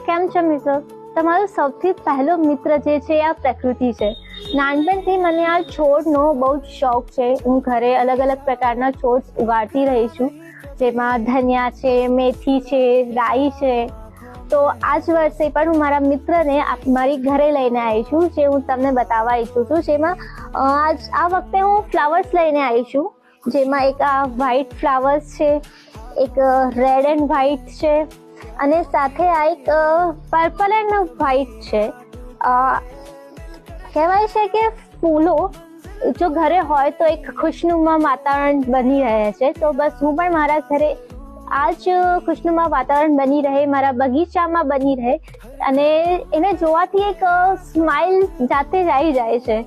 કેમ છો મિત્રો? તમારો સૌથી પહેલો મિત્ર જે છે આ પ્રકૃતિ છે. નાનપણથી મને આ છોડનો બહુ જ શોખ છે. હું ઘરે અલગ અલગ પ્રકારના છોડ ઉગાડતી રહી છું, જેમાં ધનિયા છે, મેથી છે, રાઈ છે. તો આ જ વર્ષે પણ હું મારા મિત્રને મારી ઘરે લઈને આવી છું, જે હું તમને બતાવવા ઈચ્છું છું. જેમાં આ વખતે હું ફ્લાવર્સ લઈને આવી છું, જેમાં એક આ વ્હાઈટ ફ્લાવર્સ છે, એક રેડ એન્ડ વ્હાઈટ છે, અને સાથે આ એક પર્પલ એન્ડ વ્હાઈટ છે. કહેવાય છે કે ફૂલો જો ઘરે હોય તો એક ખુશનુમા વાતાવરણ બની રહે છે. તો બસ હું પણ મારા ઘરે આ જ ખુશનુમા વાતાવરણ બની રહે, મારા બગીચામાં બની રહે, અને એને જોવાથી એક સ્માઇલ જાતે જ આવી જાય છે.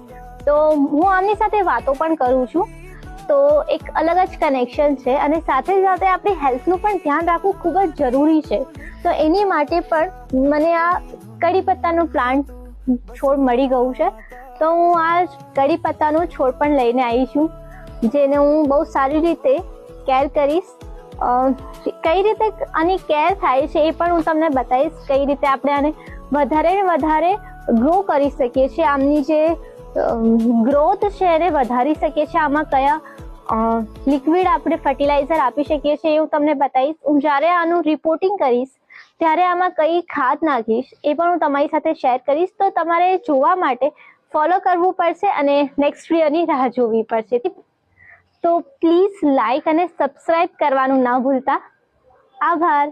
તો હું આમની સાથે વાતો પણ કરું છું, તો એક અલગ જ કનેક્શન છે. અને સાથે સાથે આપણી હેલ્થનું પણ ધ્યાન રાખવું ખૂબ જ જરૂરી છે. તો એની માટે પણ મને આ કડી પત્તાનું પ્લાન્ટ છોડ મળી ગયું છે. તો હું આ કડી પત્તાનો છોડ પણ લઈને આવી છું, જેને હું બહુ સારી રીતે કેર કરીશ. કઈ રીતે આની કેર થાય છે એ પણ હું તમને બતાવીશ. કઈ રીતે આપણે આને વધારે ને વધારે ગ્રો કરી શકીએ છીએ, આમની જે ગ્રોથ છે એને વધારી શકીએ છીએ. આમાં કયા લિક્વિડ આપણે ફર્ટિલાઇઝર આપી શકીએ છીએ એ હું તમને બતાવીશ. હું જ્યારે આનું રિપોર્ટિંગ કરીશ ત્યારે આમાં કઈ ખાદ નાખીશ એ પણ હું તમારી સાથે શેર કરીશ. તો તમારે જોવા માટે ફોલો કરવું પડશે અને નેક્સ્ટ વિડીયોની રાહ જોવી પડશે. તો પ્લીઝ લાઈક અને સબસ્ક્રાઇબ કરવાનું ના ભૂલતા. આભાર.